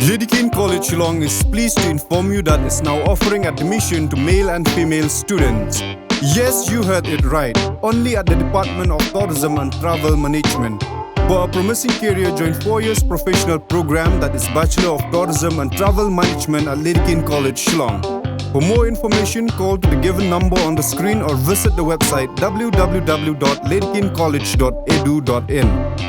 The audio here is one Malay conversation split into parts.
Khein College Shillong is pleased to inform you that it's now offering admission to male and female students. Yes, you heard it right. Only at the Department of Tourism and Travel Management. For a promising career, join 4 years professional program that is Bachelor of Tourism and Travel Management at Khein College Shillong. For more information, call to the given number on the screen or visit the website www.khein.college.edu.in.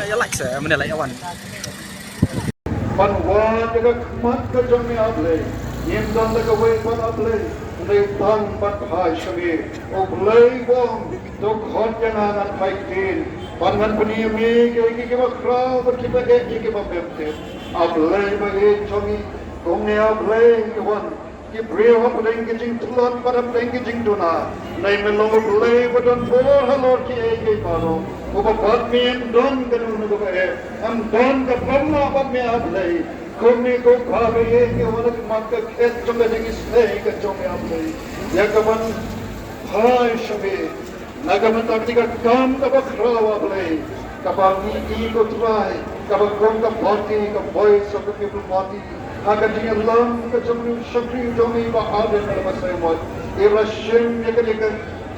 Ya like saya, mana like awan. Panwa jaga kemat ke jong able, yemdan jaga way pan able, lay pan pan Bhoi shami, oblay wong, do khot jana nan Khein, pangan puni me ke bakra, berkipa ke bambete, able bagi jongi, gongne able wan. Ki breo puleng ke jing tulon pada puleng ke jing duna nai melong puleng badon bor halor ki ke paro ko bad me don ganu no go am don ka pamna bad me ablai komni ko bhave ke wala ki mat ka khet jong jing isne ka jong ablai ya kaman Bhoi shame nagaman takti ka kam ka bakhra ablai kabang ni ko try kabang kom ka party ka voice of the people party akan Nongialam ke jong shakri jongi ba Ardent dalam saya mod ira shin ke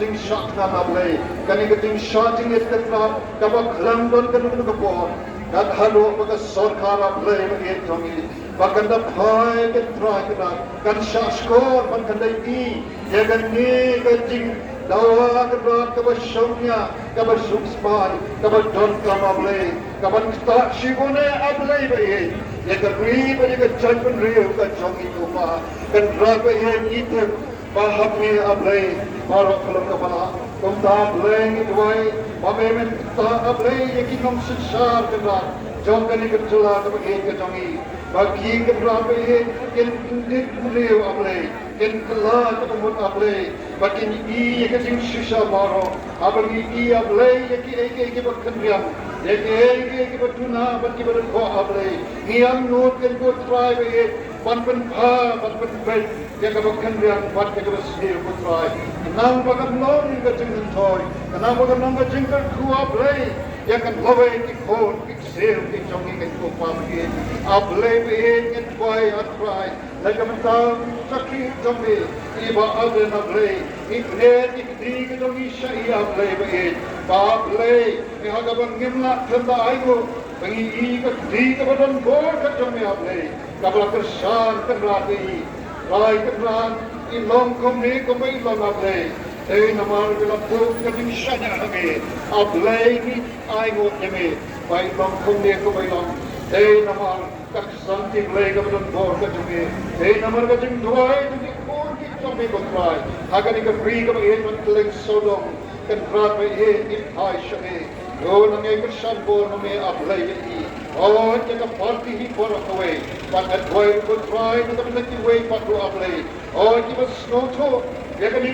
ting shot na able kan ke ting shot ni ke na ka ba Khlem don kan ko ko dat halo ba sarkar able ke jongi ba kan da Bhoi ke try ke na kan shashkor ban kan dai ki ya kan ni ke ting dawa ke rat ke ba shaunya ke ba sukspan ke ba don kam able ke ba ta shibone able ba ye ya ke ri ba ye ke judgment ri ka jongi ko pa kan ra ba ye ite ba hab me able baro khlem ka bana kom ta able ni Duwai ba me men ta able ye ki nom sishar ke ra jong kan ke chula ka ye ke jongi ba ki ke ra ba ye ken dit ri able ken kala ka mo able ba ken i ye ke jing shisha baro able i able ye ki ba kan riam ye ke batuna ban ki ba ko able ni am no ken go try be ban pha ban Beit ye ka ba kan riam ban ke ba se go try nang ba kan no ni ka jing toy nang ba kan nang ka jing ka ku able ye kan love ki phun ki se ki jong ki ko pa be able be ye try a try like a man sakri jong be i ba able na ble i ne ki di ki jong i sha i able be ba able e ha ga ban ngimla thanda ai go bangi i ka di ka ban bo ka jong me able ka ba Kyrshan kan ra di rai kan ran i long kom ni ko mai long able ei namar bila po ka ding sha na me able ni ai go me bai long kom ni ko mai long ei namar ka santi ble ka ban bo ka jong me ei namar ka jing Duwai ni ko ki jong me ko try ha ka ni ka free ka ba ban Khlem Sodom kan rat ba ye ni Bhoi shame yo nang Kyrshan bor no me able ye oh ke party hi for away but at Bhoi could try to the way but to able oh ki was no to ye ka ni